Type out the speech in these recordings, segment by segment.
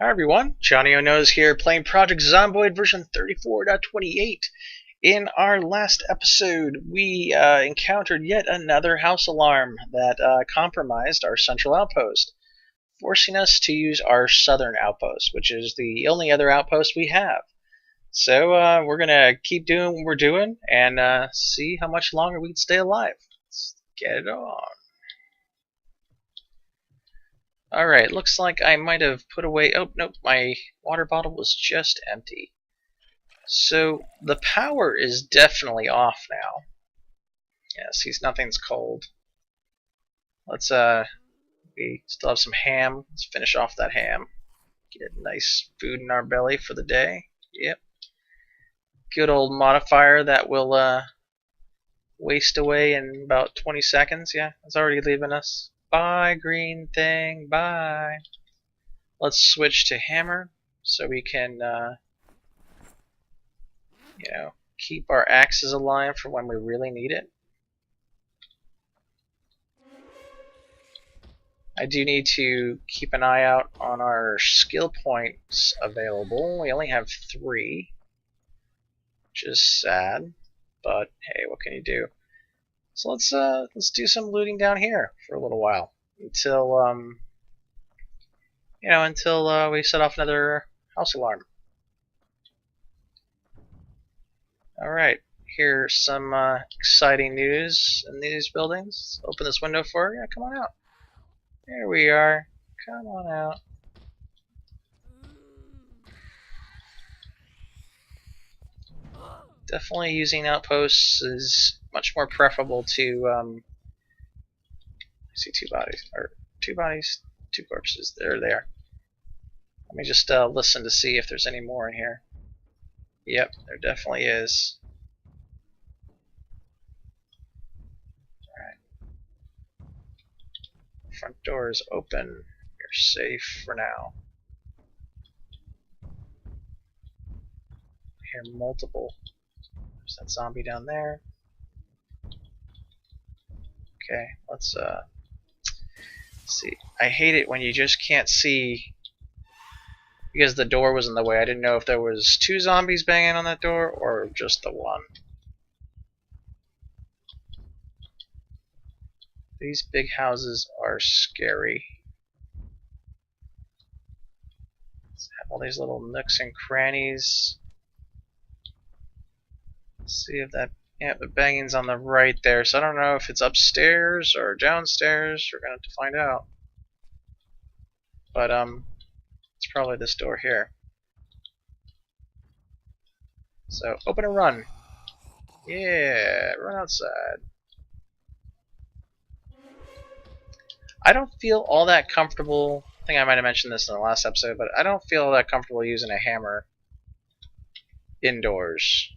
Hi everyone, Johnnyonoes here playing Project Zomboid version 34.28. In our last episode, we encountered yet another house alarm that compromised our central outpost, forcing us to use our southern outpost, which is the only other outpost we have. So we're going to keep doing what we're doing and see how much longer we can stay alive. Let's get it on. Alright, looks like I might have put away... Oh, nope, my water bottle was just empty. So, the power is definitely off now. Yeah, see, nothing's cold. Let's, we still have some ham. Let's finish off that ham. Get nice food in our belly for the day. Yep. Good old modifier that will, waste away in about 20 seconds. Yeah, it's already leaving us. Bye, green thing, bye. Let's switch to hammer so we can, keep our axes alive for when we really need it. I do need to keep an eye out on our skill points available. We only have 3, which is sad, but hey, what can you do? So let's do some looting down here for a little while until we set off another house alarm. Alright, here's some exciting news in these buildings. Let's open this window for you. Yeah, come on out. There we are. Come on out. Definitely using outposts is much more preferable to, I see 2 bodies, or 2 bodies, 2 corpses. There they are. Let me just listen to see if there's any more in here. Yep, there definitely is. Alright. Front door is open. You're safe for now. I hear multiple. There's that zombie down there. Okay, let's see. I hate it when you just can't see because the door was in the way. I didn't know if there was 2 zombies banging on that door or just the one. These big houses are scary. Let's have all these little nooks and crannies. Let's see if that... Yeah, the banging's on the right there, so I don't know if it's upstairs or downstairs. We're gonna have to find out. But it's probably this door here. So open and run. Yeah, run outside. I don't feel all that comfortable. I think I might have mentioned this in the last episode, but I don't feel all that comfortable using a hammer indoors.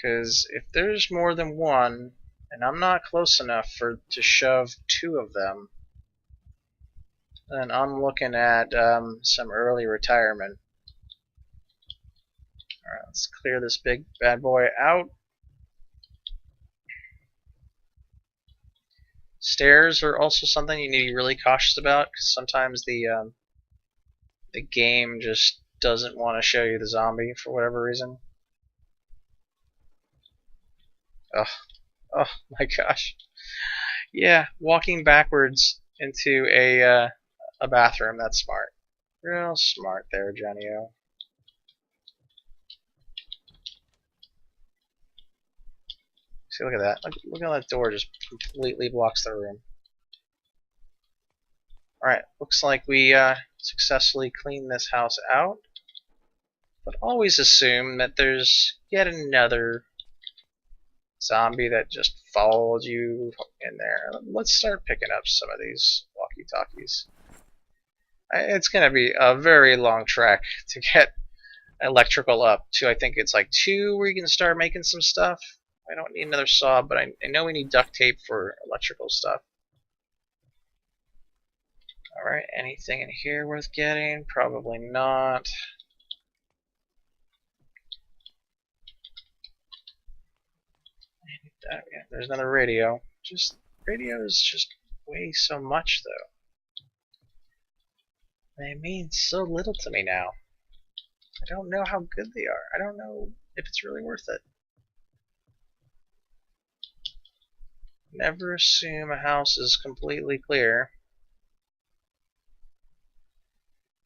Because if there's more than one, and I'm not close enough to shove 2 of them, then I'm looking at some early retirement. Alright, let's clear this big bad boy out. Stairs are also something you need to be really cautious about, because sometimes the game just doesn't want to show you the zombie for whatever reason. Oh my gosh. Yeah, walking backwards into a bathroom, that's smart. Real smart there, Johnny-O. See, look at that. Look how that door just completely blocks the room. Alright, looks like we successfully cleaned this house out. But always assume that there's yet another zombie that just followed you in there. Let's start picking up some of these walkie-talkies. It's going to be a very long trek to get electrical up to, I think it's like 2 where you can start making some stuff. I don't need another saw, but I know we need duct tape for electrical stuff. Alright, anything in here worth getting? Probably not. Yeah, there's another radio. Radio is just way so much, though. They mean so little to me now. I don't know how good they are. I don't know if it's really worth it. Never assume a house is completely clear.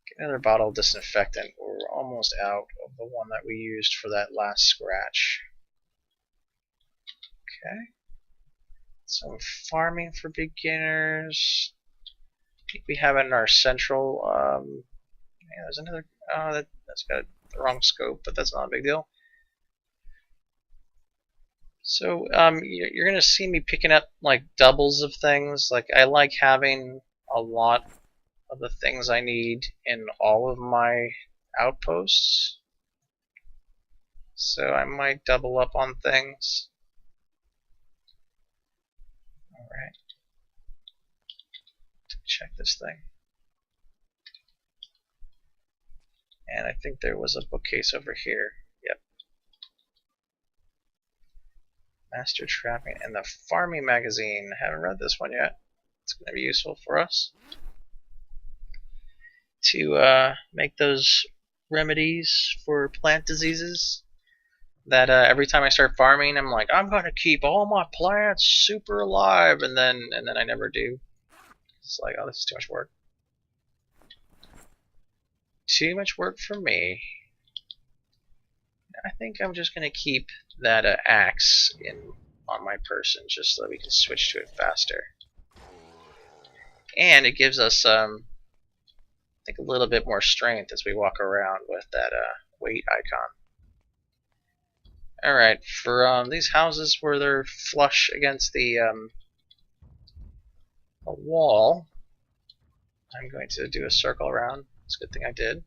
Get another bottle of disinfectant. We're almost out of the one that we used for that last scratch. Okay. Some farming for beginners. I think we have it in our central. Yeah, there's another. That's got the wrong scope, but that's not a big deal. So you're gonna see me picking up like doubles of things. Like I like having a lot of the things I need in all of my outposts. So I might double up on things. Alright. Check this thing. And I think there was a bookcase over here. Yep. Master Trapping and the Farming Magazine. I haven't read this one yet. It's going to be useful for us to make those remedies for plant diseases. That every time I start farming, I'm like, I'm going to keep all my plants super alive, and then I never do. It's like, oh, this is too much work. Too much work for me. I think I'm just going to keep that axe on my person just so that we can switch to it faster. And it gives us I think a little bit more strength as we walk around with that weight icon. Alright, for these houses where they're flush against the wall, I'm going to do a circle around. It's a good thing I did.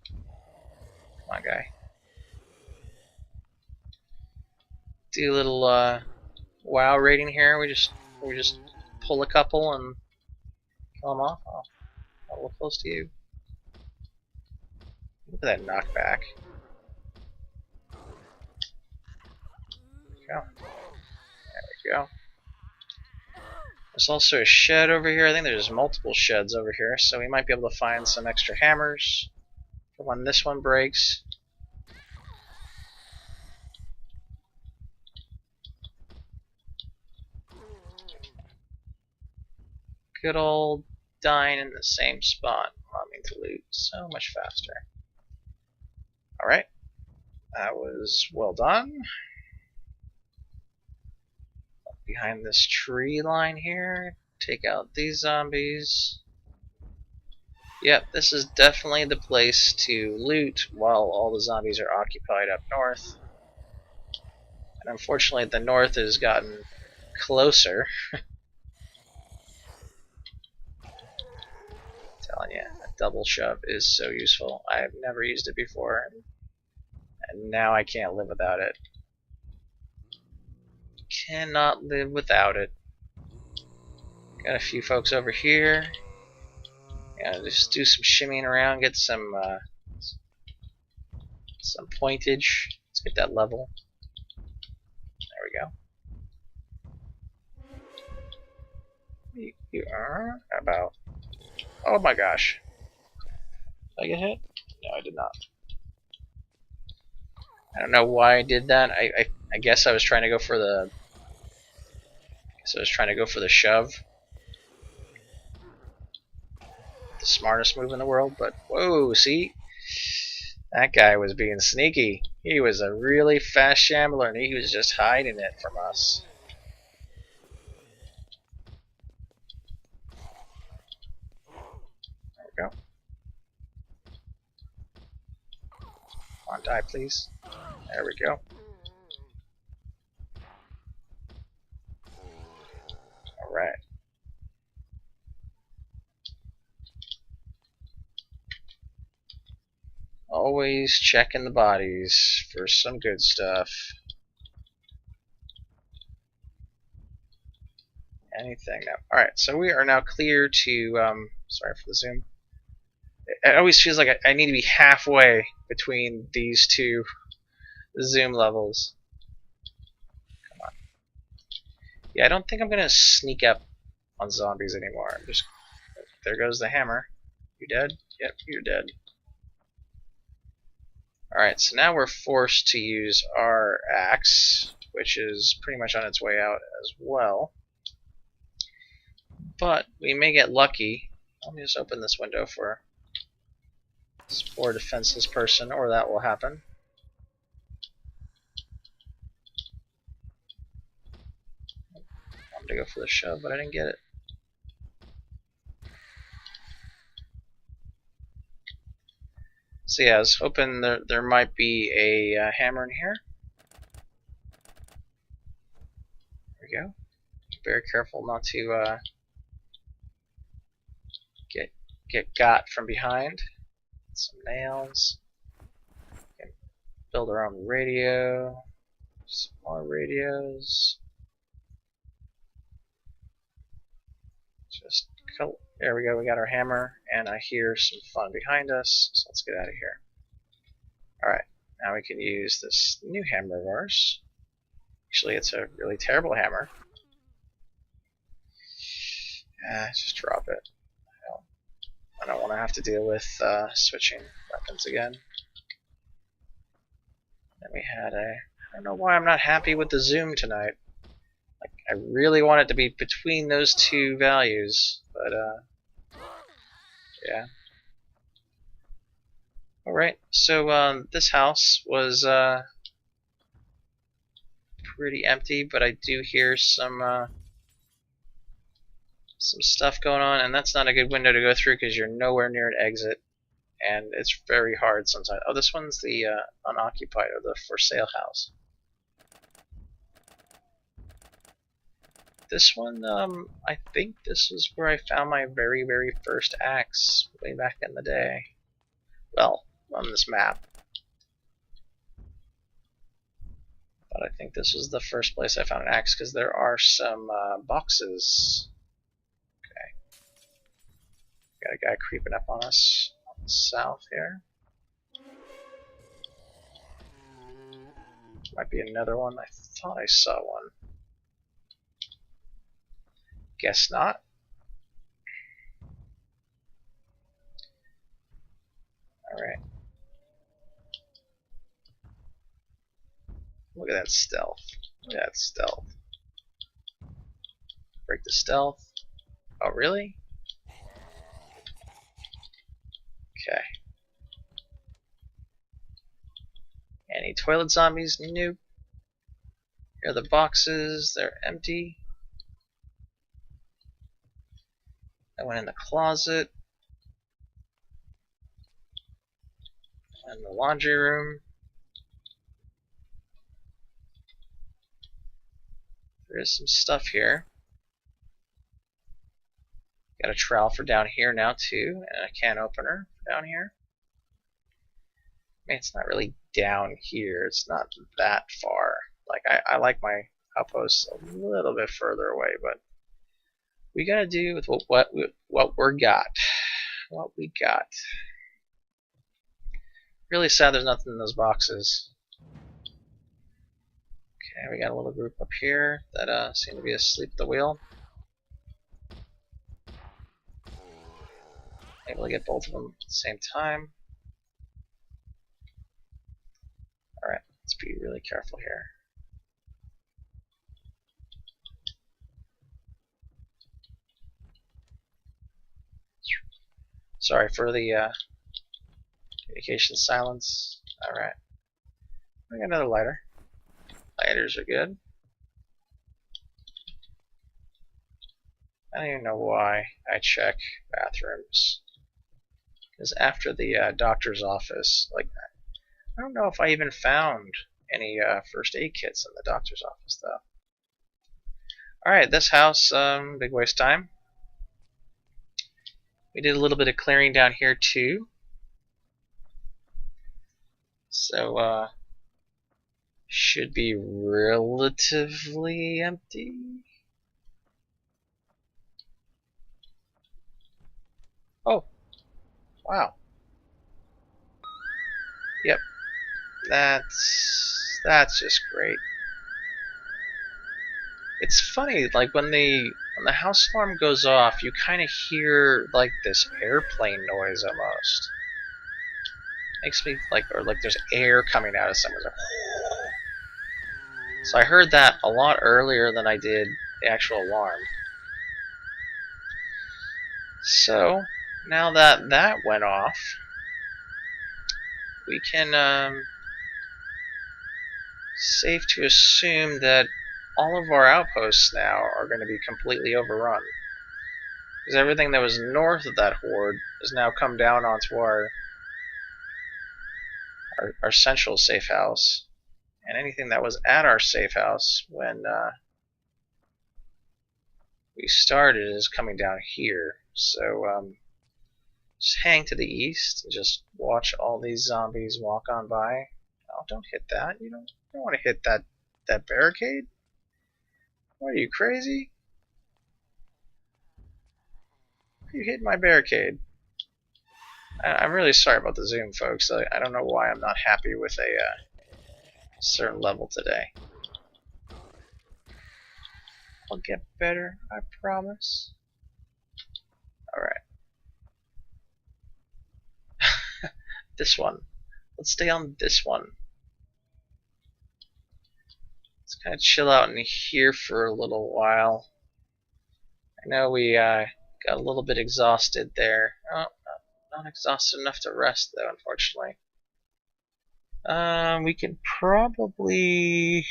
Come on, guy. Do a little WoW rating here. We just pull a couple and kill them off. Oh, a little close to you. Look at that knockback. There we go. There's also a shed over here. I think there's multiple sheds over here, so we might be able to find some extra hammers for when this one breaks. Good old dying in the same spot, allowing me to loot so much faster. Alright, that was well done. Behind this tree line here, take out these zombies. Yep, this is definitely the place to loot while all the zombies are occupied up north. And unfortunately the north has gotten closer. Telling you, a double shove is so useful. I've never used it before, and now I can't live without it. Cannot live without it. Got a few folks over here. Yeah, just do some shimmying around, get some pointage. Let's get that level. There we go. You are about. Oh my gosh. Did I get hit? No, I did not. I don't know why I did that. I guess I was trying to go for the. Shove. The smartest move in the world, but whoa, see? That guy was being sneaky. He was a really fast shambler, and he was just hiding it from us. There we go. Come on, die, please. There we go. Alright. Always checking the bodies for some good stuff. Anything now. Alright, so we are now clear to, sorry for the zoom. It always feels like I need to be halfway between these two zoom levels. Come on. Yeah, I don't think I'm going to sneak up on zombies anymore. There goes the hammer. You dead? Yep, you're dead. Alright, so now we're forced to use our axe, which is pretty much on its way out as well. But we may get lucky. Let me just open this window for this poor defenseless person, or that will happen. I'm gonna go for the shove, but I didn't get it. So yeah, I was hoping there might be a hammer in here. There we go. Very careful not to get got from behind. Some nails. Okay. Build our own radio. Some more radios. Just there we go. We got our hammer, and I hear some fun behind us. So let's get out of here. All right, now we can use this new hammer of ours. Actually, it's a really terrible hammer. Just drop it. I don't want to have to deal with switching weapons again. Then we had I don't know why I'm not happy with the zoom tonight. Like, I really want it to be between those two values, but yeah. Alright, so this house was pretty empty, but I do hear some stuff going on, and that's not a good window to go through because you're nowhere near an exit, and it's very hard sometimes. Oh, this one's the unoccupied, or the for sale house. This one, I think this is where I found my very, very first axe way back in the day. Well, on this map. But I think this was the first place I found an axe because there are some boxes. Okay. Got a guy creeping up on us on the south here. Might be another one. I thought I saw one. Guess not. Alright. Look at that stealth. Look at that stealth. Break the stealth. Oh, really? Okay. Any toilet zombies? Nope. Here are the boxes. They're empty. I went in the closet. And the laundry room. There is some stuff here. Got a trowel for down here now too, and a can opener for down here. I mean, it's not really down here. It's not that far. Like I like my outposts a little bit further away, but we gotta do with what we got. What we got. Really sad there's nothing in those boxes. Okay, we got a little group up here that seem to be asleep at the wheel. Able to get both of them at the same time. Alright, let's be really careful here. Sorry for the communication silence. Alright. We got another lighter. Lighters are good. I don't even know why I check bathrooms. Because after the doctor's office, like, I don't know if I even found any first aid kits in the doctor's office, though. Alright, this house, big waste of time. We did a little bit of clearing down here, too. So, should be relatively empty. Oh, wow. Yep, that's just great. It's funny, like when the when the house alarm goes off, you kind of hear like this airplane noise almost. Makes me like, or like there's air coming out of somewhere. Like, so I heard that a lot earlier than I did the actual alarm. So now that that went off, we can safe to assume that all of our outposts now are going to be completely overrun. Because everything that was north of that horde has now come down onto our central safe house. And anything that was at our safe house when we started is coming down here. So just hang to the east and just watch all these zombies walk on by. Oh, don't hit that. You don't want to hit that barricade. What, are you crazy? You hit my barricade. I'm really sorry about the zoom, folks. I don't know why I'm not happy with a certain level today. I'll get better, I promise. Alright. This one. Let's stay on this one. Let's kind of chill out in here for a little while. I know we got a little bit exhausted there. Oh, not exhausted enough to rest, though, unfortunately. We can probably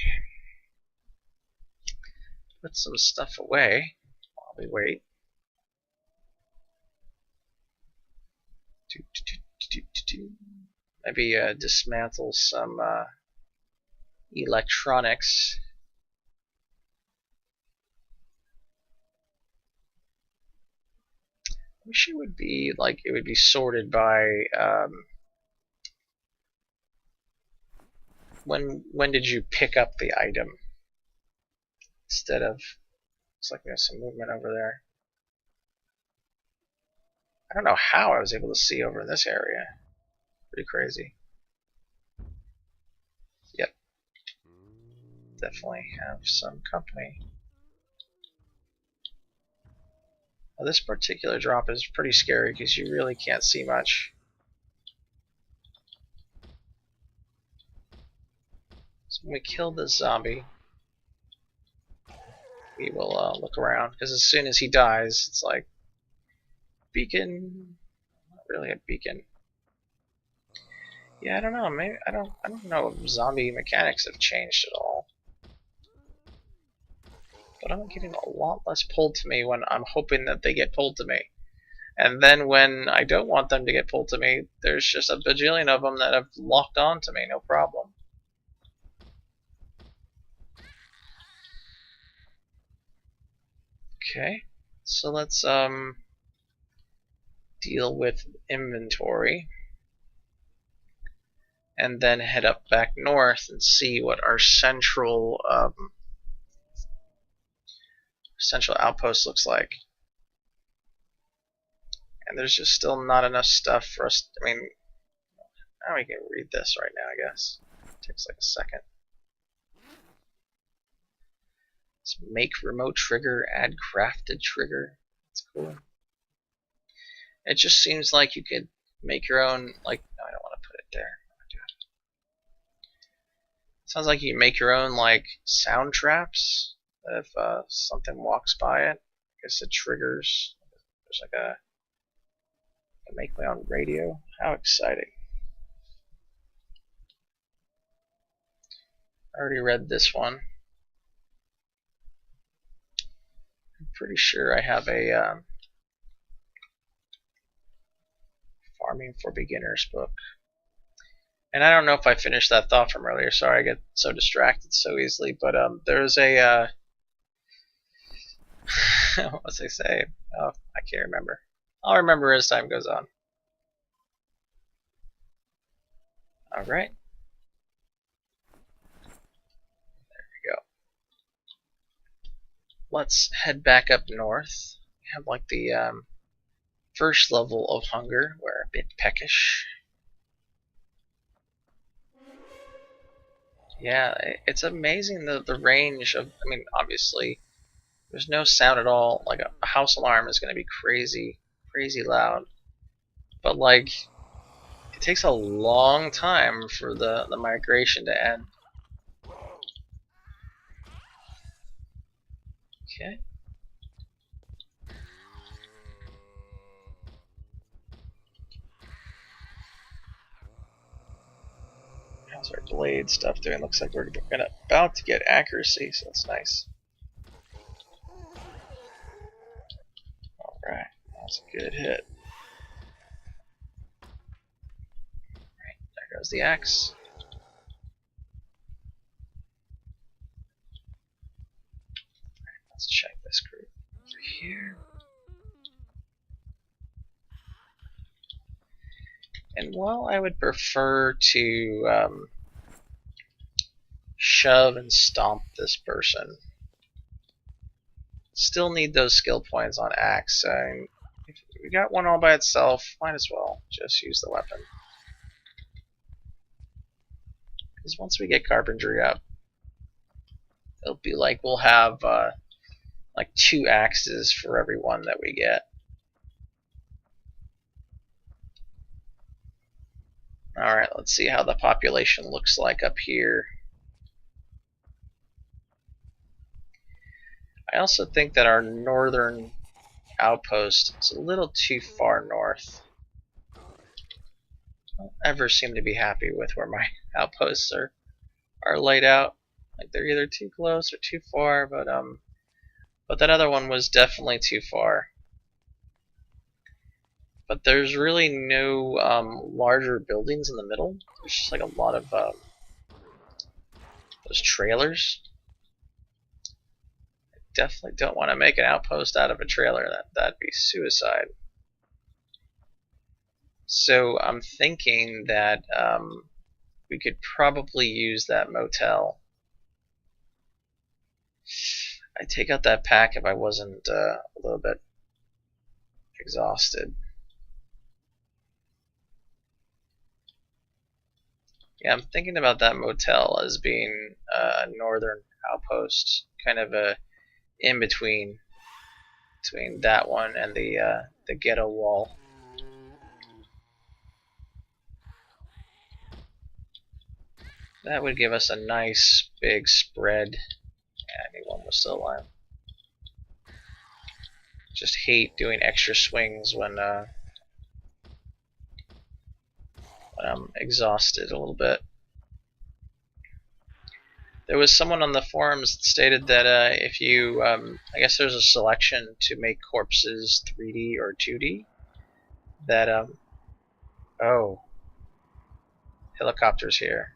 put some stuff away while we wait. Maybe dismantle some electronics. I wish it would be like it would be sorted by when did you pick up the item instead of, looks like there's some movement over there. I don't know how I was able to see over in this area. Pretty crazy. Yep. Definitely have some company. Now, this particular drop is pretty scary because you really can't see much. So when we kill this zombie, we will look around, because as soon as he dies, it's like beacon. Not really a beacon. Yeah, I don't know. Maybe I don't know if zombie mechanics have changed at all. But I'm getting a lot less pulled to me when I'm hoping that they get pulled to me. And then when I don't want them to get pulled to me, there's just a bajillion of them that have locked on to me, no problem. Okay, so let's deal with inventory. And then head up back north and see what our central outpost looks like. And there's just still not enough stuff for us. I mean, now we can read this right now, I guess. It takes like a second. Let's make remote trigger, add crafted trigger. That's cool. It just seems like you could make your own, like, no, I don't want to put it there. Sounds like you can make your own, like, sound traps. If something walks by it, I guess it triggers. There's like a, I can make my own radio. How exciting. I already read this one. I'm pretty sure I have a Farming for Beginners book. And I don't know if I finished that thought from earlier. Sorry, I get so distracted so easily. But there's a what was I say? Oh, I can't remember. I'll remember as time goes on. All right. There we go. Let's head back up north. We have like the first level of hunger. We're a bit peckish. Yeah, it's amazing the range of, I mean, obviously There's no sound at all. Like a house alarm is going to be crazy, crazy loud. But like, it takes a long time for the migration to end. Okay. How's our blade stuff doing? Looks like we're about to get accuracy, so that's nice. Alright, that's a good hit. Right, there goes the axe. Right, let's check this group over here. And while I would prefer to shove and stomp this person, still need those skill points on axe. If we got one all by itself, might as well just use the weapon. Because once we get carpentry up, it'll be like we'll have like 2 axes for every one that we get. Alright, let's see how the population looks like up here. I also think that our northern outpost is a little too far north. I don't ever seem to be happy with where my outposts are laid out. Like they're either too close or too far, but that other one was definitely too far. But there's really no larger buildings in the middle. There's just like a lot of those trailers. I definitely don't want to make an outpost out of a trailer. That'd be suicide. So I'm thinking that we could probably use that motel. I'd take out that pack if I wasn't a little bit exhausted. Yeah, I'm thinking about that motel as being a northern outpost, kind of a in between that one and the ghetto wall. That would give us a nice big spread. Yeah, anyone was still alive. Just hate doing extra swings when I'm exhausted a little bit. There was someone on the forums that stated that if you, I guess there's a selection to make corpses 3D or 2D, that, oh, helicopters here.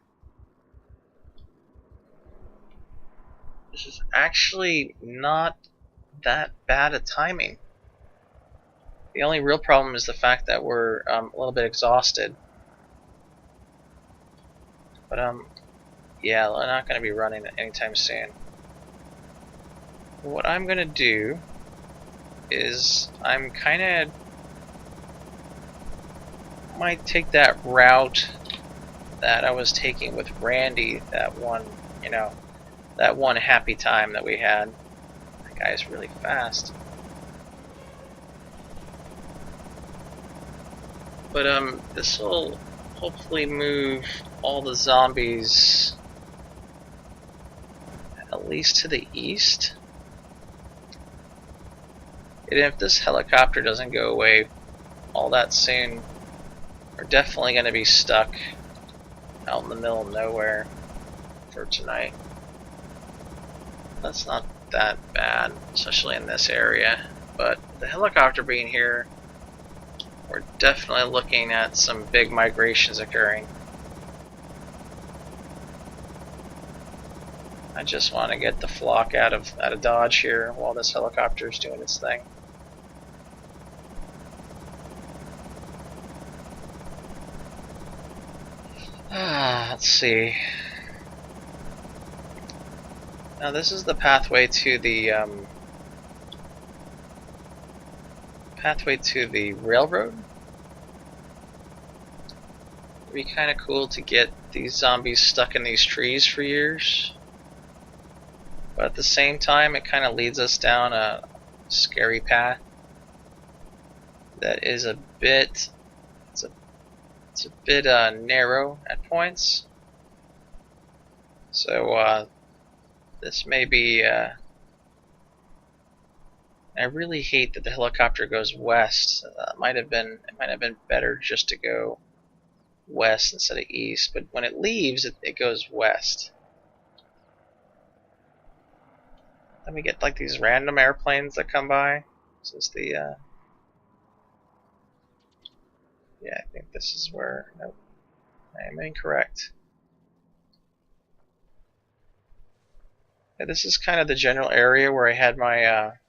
This is actually not that bad at timing. The only real problem is the fact that we're a little bit exhausted. But yeah, we're not going to be running anytime soon. What I'm going to do is I'm kind of might take that route that I was taking with Randy, that one, you know, that one happy time that we had. That guy's really fast. But this will hopefully move all the zombies at least to the east. And if this helicopter doesn't go away all that soon, we're definitely going to be stuck out in the middle of nowhere for tonight. That's not that bad, especially in this area. But the helicopter being here, we're definitely looking at some big migrations occurring. I just want to get the flock out of Dodge here while this helicopter is doing its thing. Let's see. Now this is the pathway to the railroad. It'd be kind of cool to get these zombies stuck in these trees for years. But at the same time, it kind of leads us down a scary path that is a bit, it's a bit narrow at points. So this may be. I really hate that the helicopter goes west. It might have been better just to go west instead of east. But when it leaves, it goes west. Then we get like these random airplanes that come by. This is the yeah, I think this is where. Nope, I am incorrect. Yeah, this is kind of the general area where I had my. There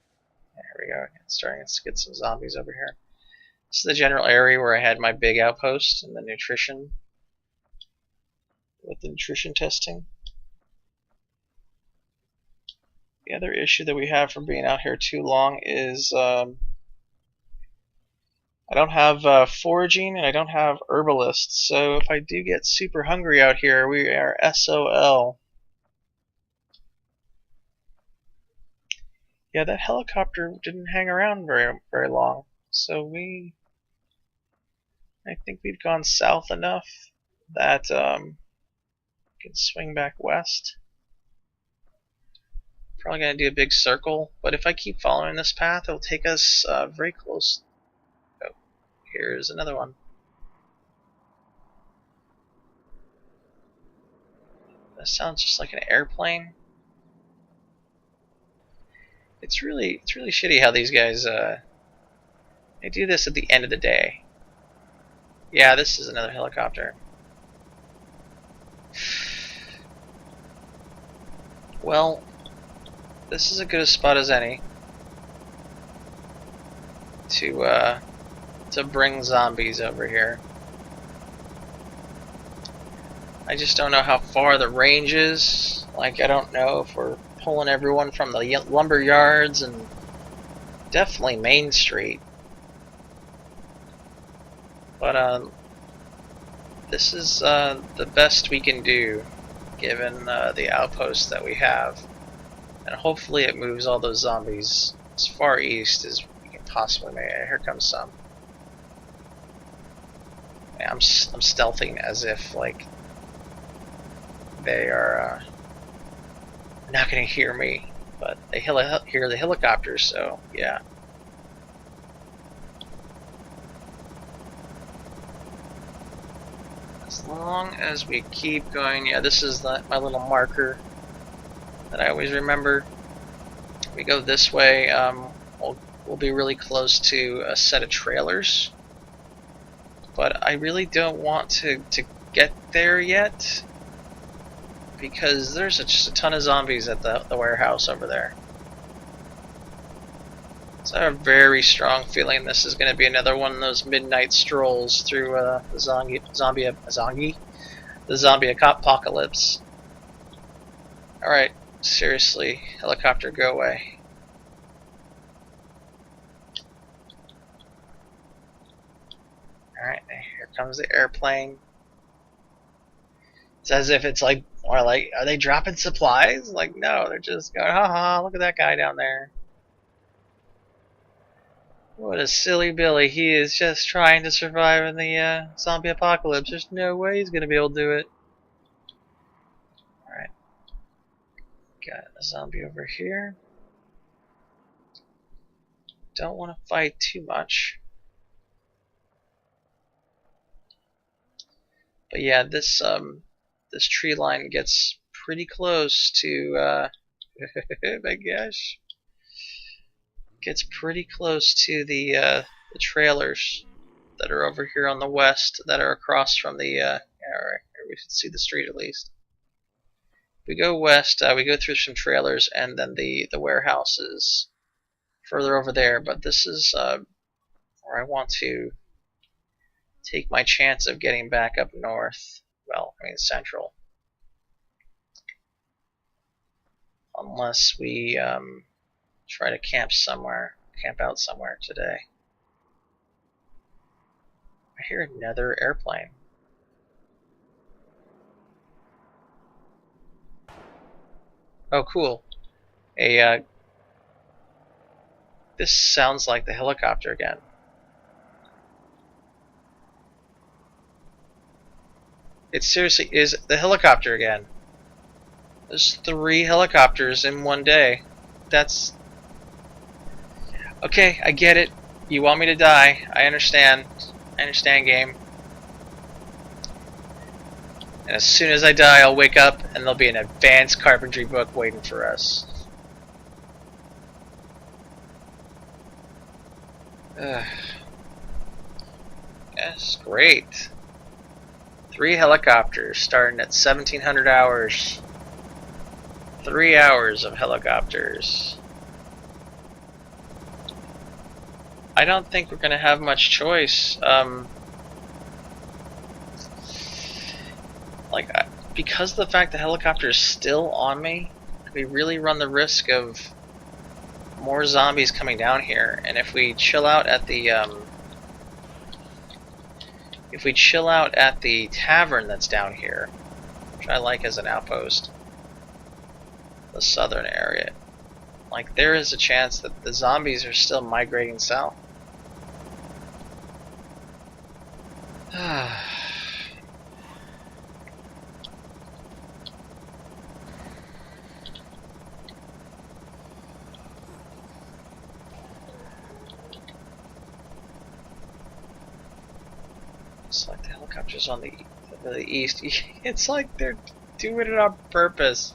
we go. It's starting to get some zombies over here. This is the general area where I had my big outpost and the nutrition. With the nutrition testing. The other issue that we have from being out here too long is I don't have foraging and I don't have herbalists. So if I do get super hungry out here, we are SOL. Yeah, that helicopter didn't hang around very long. So I think we've gone south enough that we can swing back west. Probably gonna do a big circle, but if I keep following this path, it'll take us very close. Oh, here's another one. That sounds just like an airplane. It's really shitty how these guys they do this at the end of the day. Yeah, this is another helicopter. Well, this is as good a spot as any to bring zombies over here. I just don't know how far the range is. Like, I don't know if we're pulling everyone from the lumber yards and definitely Main Street. But this is the best we can do given the outpost that we have. And hopefully it moves all those zombies as far east as we can possibly make. Here comes some. Yeah, I'm stealthing as if like they are not going to hear me, but they hear the helicopters, so yeah. As long as we keep going, yeah, this is my little marker that I always remember. We go this way, we'll be really close to a set of trailers, but I really don't want to get there yet because there's just a ton of zombies at the warehouse over there. So I have a very strong feeling this is going to be another one of those midnight strolls through the zombie apocalypse. Alright, seriously, helicopter, go away. Alright, here comes the airplane. It's as if it's like, or like, are they dropping supplies? Like, no, they're just going, haha, look at that guy down there. What a silly Billy. He is just trying to survive in the zombie apocalypse. There's no way he's going to be able to do it. Alright. Got a zombie over here. Don't want to fight too much. But yeah, this tree line gets pretty close to my gosh. Gets pretty close to the trailers that are over here on the west that are across from the alright, we should see the street at least. We go west, we go through some trailers and then the warehouse is further over there, but this is where I want to take my chance of getting back up north. Well, I mean central. Unless we try to camp out somewhere today. I hear another airplane. Oh, cool. This sounds like the helicopter again. It seriously is the helicopter again. There's 3 helicopters in one day. That's... Okay, I get it. You want me to die. I understand. I understand, game. And as soon as I die, I'll wake up and there'll be an advanced carpentry book waiting for us. Yes, great. 3 helicopters starting at 1700 hours. 3 hours of helicopters. I don't think we're gonna have much choice. Because of the fact the helicopter is still on me, we really run the risk of more zombies coming down here. And if we chill out at the tavern that's down here, which I like as an outpost, the southern area, like there is a chance that the zombies are still migrating south. It's like the helicopters on the east. It's like they're doing it on purpose.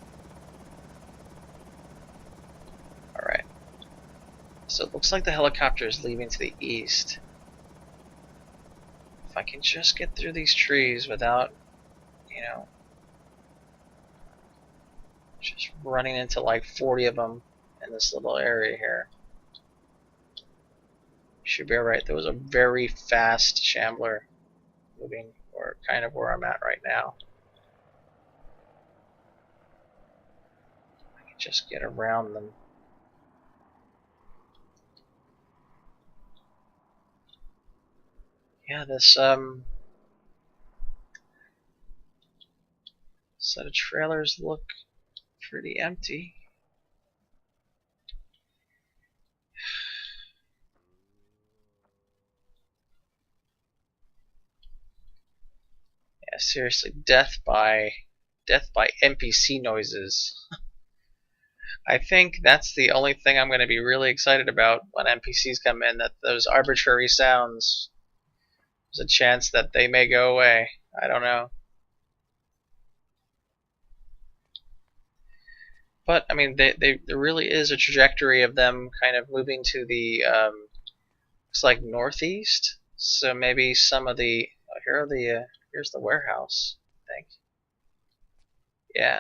Alright. So it looks like the helicopter is leaving to the east. If I can just get through these trees without, you know, just running into like 40 of them in this little area here. Should be alright. There was a very fast shambler moving, or kind of where I'm at right now. I can just get around them. Yeah, this set of trailers look pretty empty. Yeah, seriously, death by NPC noises. I think that's the only thing I'm going to be really excited about when NPCs come in, that those arbitrary sounds, there's a chance that they may go away. I don't know. But, I mean, there really is a trajectory of them kind of moving to the, looks like northeast. So maybe some of the, oh, here's the warehouse, I think. Yeah.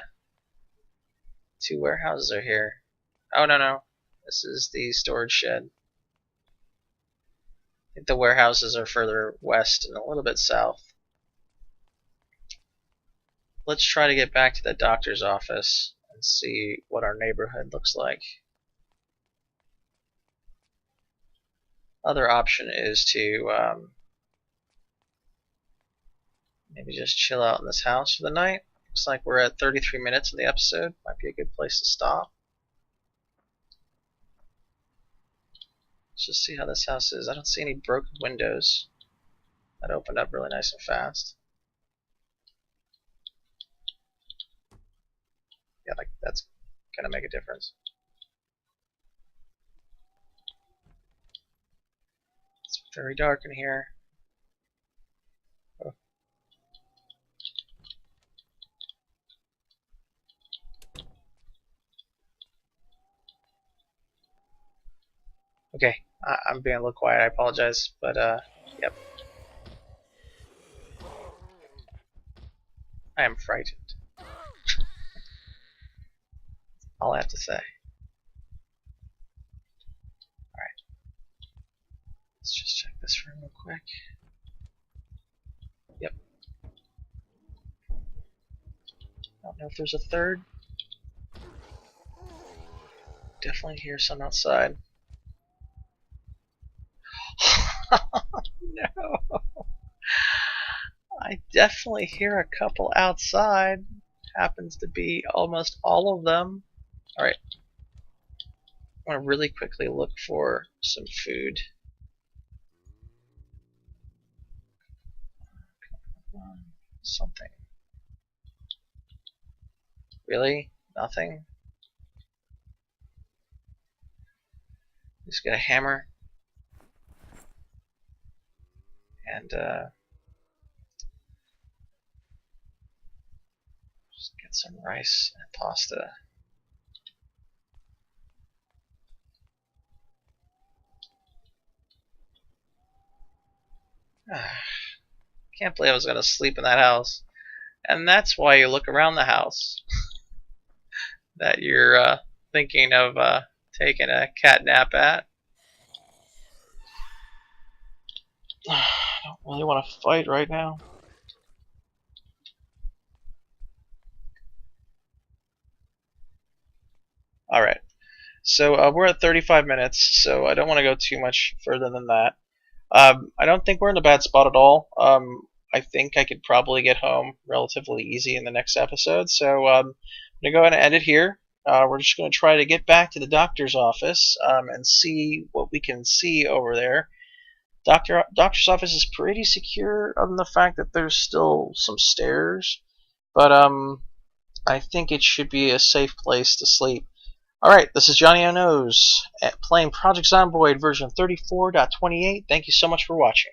2 warehouses are here. Oh, no. This is the storage shed. I think the warehouses are further west and a little bit south. Let's try to get back to the doctor's office and see what our neighborhood looks like. Other option is to maybe just chill out in this house for the night. Looks like we're at 33 minutes of the episode. Might be a good place to stop. Let's just see how this house is. I don't see any broken windows. That opened up really nice and fast. Yeah, like that's gonna make a difference. It's very dark in here. Oh. Okay, I'm being a little quiet. I apologize, but yep. I am frightened. All I have to say. Alright. Let's just check this room real quick. Yep. I don't know if there's a third. Definitely hear some outside. No. I definitely hear a couple outside. Happens to be almost all of them. Alright. I want to really quickly look for some food. Something. Really? Nothing? Just get a hammer and just get some rice and pasta. Can't believe I was going to sleep in that house. And that's why you look around the house. That you're thinking of taking a cat nap at. I don't really want to fight right now. Alright, so we're at 35 minutes, so I don't want to go too much further than that. I don't think we're in a bad spot at all. I think I could probably get home relatively easy in the next episode, so I'm going to go ahead and end it here. We're just going to try to get back to the doctor's office and see what we can see over there. Doctor's office is pretty secure, other than the fact that there's still some stairs, but I think it should be a safe place to sleep. Alright, this is Johnnyonoes playing Project Zomboid version 34.28. Thank you so much for watching.